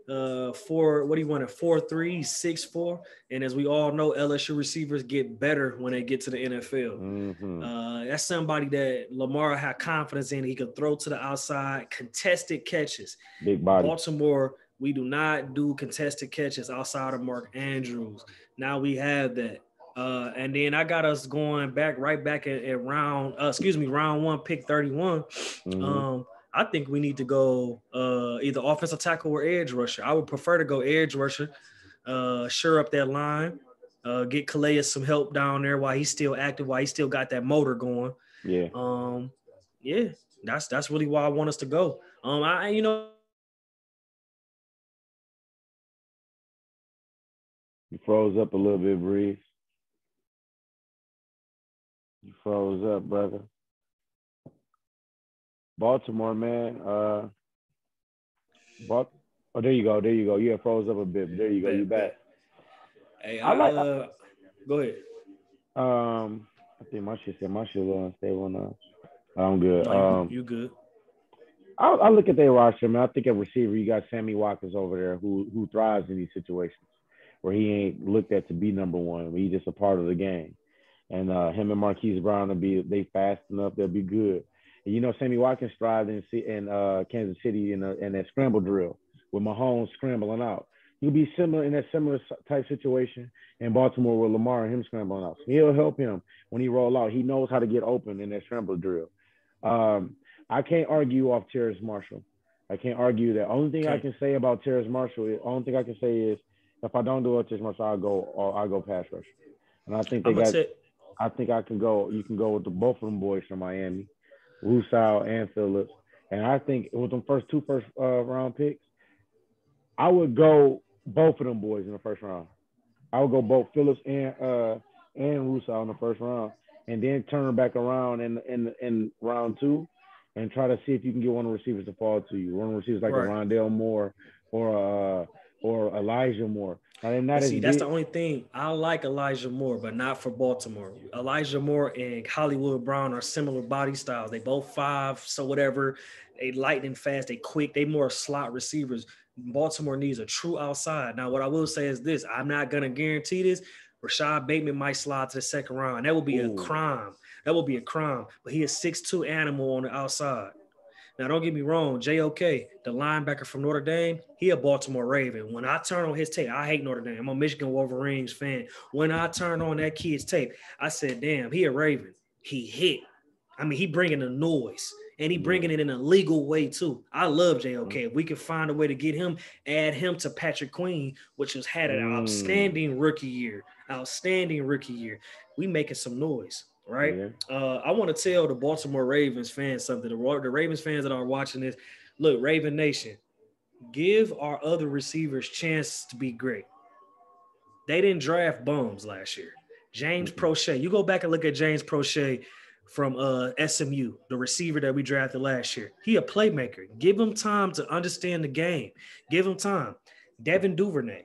4'3", 6'4", and as we all know, LSU receivers get better when they get to the NFL. Mm-hmm. That's somebody that Lamar had confidence in. He could throw to the outside, contested catches. Big body. Baltimore, we do not do contested catches outside of Mark Andrews. Now we have that. And then I got us going right back at round 1, pick 31. Mm-hmm. I think we need to go either offensive tackle or edge rusher. I would prefer to go edge rusher, shore up that line, get Calais some help down there while he's still active, while he still got that motor going. Yeah. Yeah, that's really why I want us to go. You froze up a little bit, Breeze. You froze up, brother. Baltimore, man. Oh, there you go. There you go. You have froze up a bit. But there you go. You Bet, back. bet. Hey, I like. go ahead. I think my shit said my shit a little unstable now. I'm good. No, you good. I look at their roster, man. I think at receiver, you got Sammy Watkins over there who thrives in these situations where he ain't looked at to be number one. He's just a part of the game. And him and Marquise Brown they fast enough, they'll be good. And you know, Sammy Watkins thrived in Kansas City in that scramble drill with Mahomes scrambling out. He'll be similar in that similar type situation in Baltimore with Lamar and him scrambling out. So he'll help him when he roll out. He knows how to get open in that scramble drill. I can't argue off Terrace Marshall. I can't argue that. Only thing I can say about Terrace Marshall, only thing I can say is if I don't do it Terrace Marshall, I'll go pass rush. And I think I think I can go. You can go with both of them boys from Miami, Rousseau and Phillips. And I think with them first round picks, I would go both of them boys in the first round. I would go both Phillips and Rousseau in the first round, and then turn back around in round two, and try to see if you can get one of the receivers to fall to you. One of the receivers like a Rondale Moore or Elijah Moore. That's the only thing. I like Elijah Moore, but not for Baltimore. Elijah Moore and Hollywood Brown are similar body styles. They both 5, so whatever. They lightning fast. They quick. They more slot receivers. Baltimore needs a true outside. Now, what I will say is this. I'm not going to guarantee this. Rashad Bateman might slide to the second round. That would be a crime. That would be a crime. But he is 6'2" animal on the outside. Now, don't get me wrong. JOK, the linebacker from Notre Dame, he a Baltimore Raven. When I turn on his tape, I hate Notre Dame. I'm a Michigan Wolverines fan. When I turned on that kid's tape, I said, damn, he a Raven. He hit. I mean, he bringing the noise. And he bringing it in a legal way, too. I love JOK. If we can find a way to get him, add him to Patrick Queen, which has had an outstanding rookie year. We making some noise. Right. Yeah. I want to tell the Baltimore Ravens fans something. The Ravens fans that are watching this, look, Raven Nation, give our other receivers chances to be great. They didn't draft bums last year. James Prochet, you go back and look at James Prochet from SMU, the receiver that we drafted last year. He a playmaker. Give him time to understand the game. Give him time. Devin Duvernay,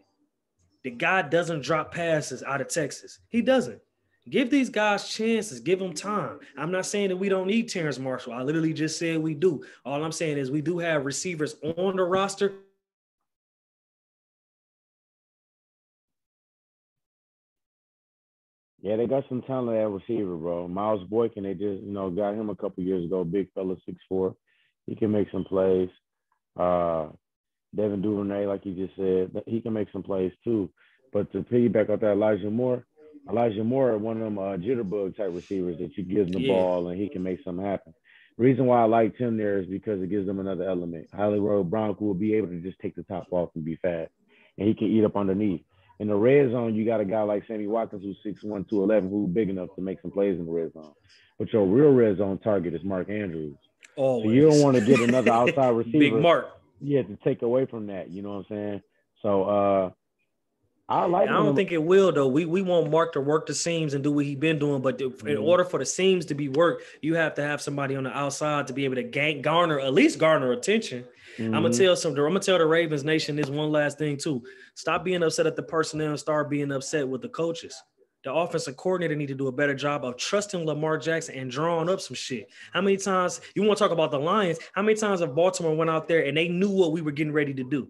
the guy doesn't drop passes out of Texas. He doesn't. Give these guys chances. Give them time. I'm not saying that we don't need Terrace Marshall. I literally just said we do. All I'm saying is we do have receivers on the roster. Yeah, they got some talent at receiver, bro. Miles Boykin, they just, got him a couple years ago. Big fella, 6'4". He can make some plays. Devin Duvernay, like you just said, he can make some plays too. But to piggyback off that, Elijah Moore, one of them jitterbug type receivers that you give him the ball and he can make something happen. The reason why I liked him there is because it gives them another element. Hollywood Brown will be able to just take the top off and be fast, and he can eat up underneath. In the red zone, you got a guy like Sammy Watkins who's 6'1", 211, who's big enough to make some plays in the red zone. But your real red zone target is Mark Andrews. Always. So you don't want to get another outside receiver. Big Mark. Yeah, to take away from that. You know what I'm saying? So I don't think it will, though. We want Mark to work the seams and do what he's been doing. But in order for the seams to be worked, you have to have somebody on the outside to be able to garner attention. I'm gonna tell the Ravens Nation this one last thing too. Stop being upset at the personnel and start being upset with the coaches. The offensive coordinator need to do a better job of trusting Lamar Jackson and drawing up some shit. How many times you want to talk about the Lions? How many times have Baltimore went out there and they knew what we were getting ready to do?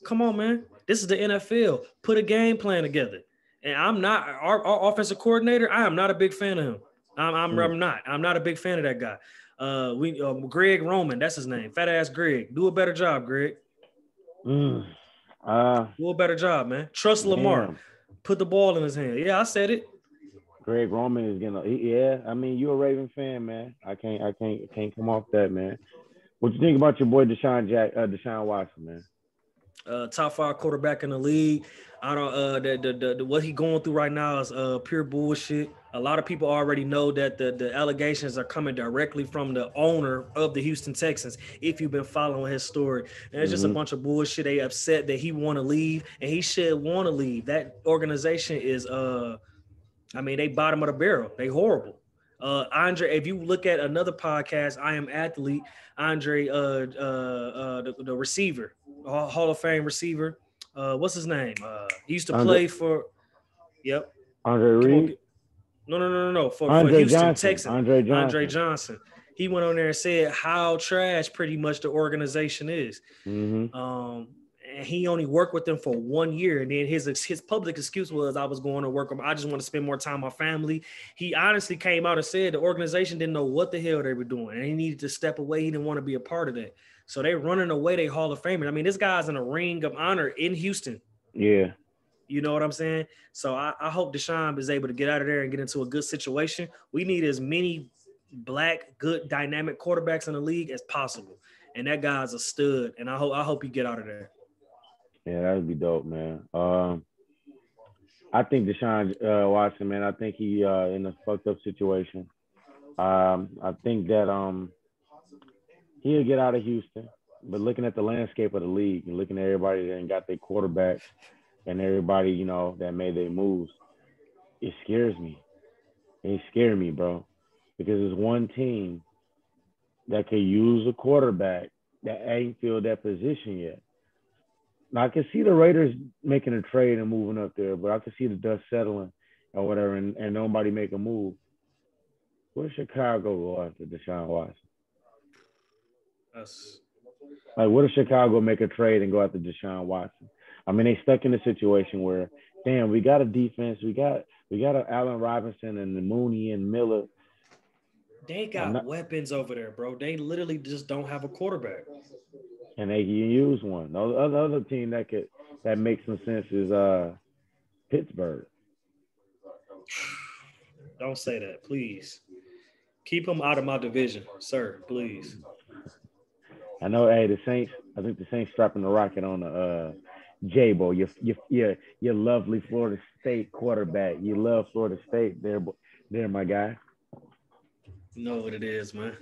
Come on, man. This is the NFL. Put a game plan together. And I'm not our offensive coordinator. I am not a big fan of him. I'm not. I'm not a big fan of that guy. Greg Roman, that's his name. Fat ass Greg. Do a better job, Greg. Do a better job, man. Trust Lamar. Put the ball in his hand. Yeah, I said it. Greg Roman is gonna. Yeah, I mean, you're a Raven fan, man. I can't come off that, man. What you think about your boy Deshaun Watson, man? Top 5 quarterback in the league. I don't what he going through right now is pure bullshit. A lot of people already know that the allegations are coming directly from the owner of the Houston Texans. If you've been following his story, and it's just a bunch of bullshit. They upset that he want to leave, and he should want to leave. That organization is they bottom of the barrel. They horrible. Andre, if you look at another podcast, I Am Athlete, Andre, the receiver, Hall of Fame receiver. What's his name? He used to Andre, play for. Yep. Andre Come on. Reed, No. For Andre Houston, Johnson, Texans, Andre Andre Johnson. Johnson. He went on there and said how trash pretty much the organization is. Mm-hmm. And he only worked with them for 1 year. And then his public excuse was, I was going to work. I just want to spend more time with my family. He honestly came out and said the organization didn't know what the hell they were doing. And he needed to step away. He didn't want to be a part of that. So they running away they Hall of Famer. I mean, this guy's in a ring of honor in Houston. Yeah. You know what I'm saying? So I hope Deshaun is able to get out of there and get into a good situation. We need as many black, good, dynamic quarterbacks in the league as possible. And that guy's a stud. And I hope you get out of there. Yeah, that would be dope, man. I think Deshaun Watson, man, I think he in a fucked up situation. I think that he'll get out of Houston. But looking at the landscape of the league and looking at everybody that got their quarterbacks and everybody, you know, that made their moves, it scares me. It scared me, bro. Because there's one team that could use a quarterback that ain't filled that position yet. Now, I can see the Raiders making a trade and moving up there, but I can see the dust settling or whatever and nobody make a move. Where Chicago go after Deshaun Watson? Like, what if Chicago make a trade and go after Deshaun Watson? I mean, they stuck in a situation where, damn, we got a defense. We got an Allen Robinson and the Mooney and Miller. They got weapons over there, bro. They literally just don't have a quarterback. And they can use one. The other team that makes some sense is Pittsburgh. Don't say that, please. Keep them out of my division, sir, please. I know. Hey, the Saints. I think the Saints strapping the rocket on the J-Bo, your lovely Florida State quarterback. You love Florida State, there, my guy. You know what it is, man.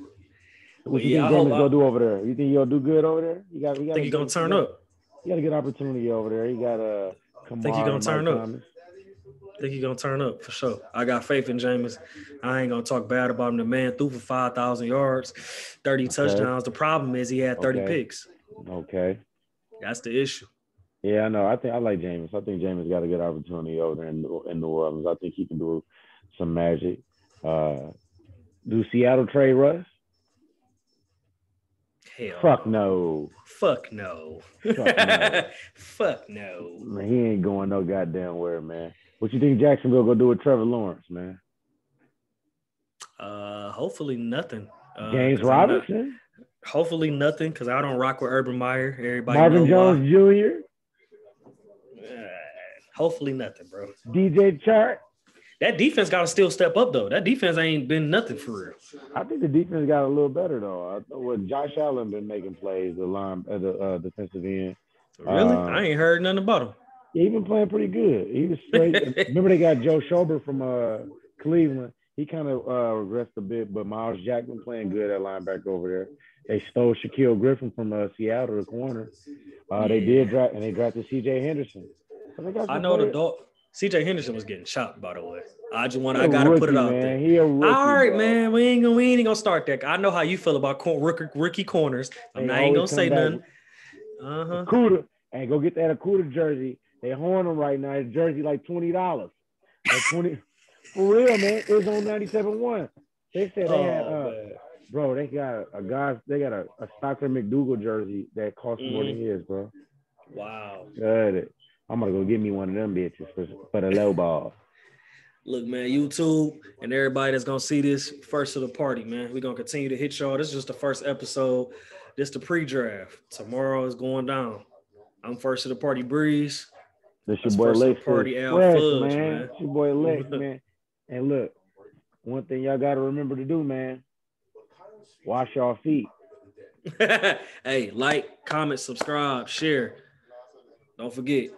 What you think James gonna do over there? You think he'll do good over there? You got. Think he's gonna turn up? You got a good opportunity over there. You got a. Think he's gonna turn up? Think he's gonna turn up for sure. I got faith in Jameis. I ain't gonna talk bad about him. The man threw for 5,000 yards, 30 touchdowns. The problem is he had 30 picks. Okay. That's the issue. Yeah, I know. I like Jameis. I think Jameis got a good opportunity over there in New Orleans. I think he can do some magic. Do Seattle trade Russ? Hell Fuck no. Fuck no. Fuck no. Fuck no. Man, he ain't going no goddamn where, man. What you think Jacksonville gonna do with Trevor Lawrence, man? Hopefully nothing. James Robinson? Hopefully nothing, because I don't rock with Urban Meyer. Everybody Marvin Jones Jr.? Hopefully nothing, bro. DJ Chark? That defense got to still step up, though. That defense ain't been nothing for real. I think the defense got a little better, though. Josh Allen been making plays the defensive end. Really? I ain't heard nothing about him. Yeah, he been playing pretty good. He was straight. Remember they got Joe Schobert from Cleveland. He kind of regressed a bit, but Miles Jack been playing good at linebacker over there. They stole Shaquille Griffin from Seattle, the corner. They did draft, and they drafted C.J. Henderson. So I know the dog. C.J. Henderson was getting chopped, by the way. I gotta put it out there. He a rookie, all right, bro. man. We ain't gonna start that. I know how you feel about rookie corners. I ain't gonna say nothing. Akuda, and go get that Akuda jersey. They horn him right now. His jersey like $20. Like 20 for real, man. It was on 97.1. They said they had bro, they got a Stockton McDougal jersey that costs more than his, bro. Wow. Got it. I'm gonna go get me one of them bitches for the low ball. Look, man, YouTube and everybody that's gonna see this first of the party, man. We're gonna continue to hit y'all. This is just the first episode. This the pre-draft. Tomorrow is going down. I'm first of the party, Breeze. This your boy Lex. Party Al Fudge, man. It's your boy Lex, man. And look, one thing y'all gotta remember to do, man. Wash y'all feet. Hey, like, comment, subscribe, share. Don't forget.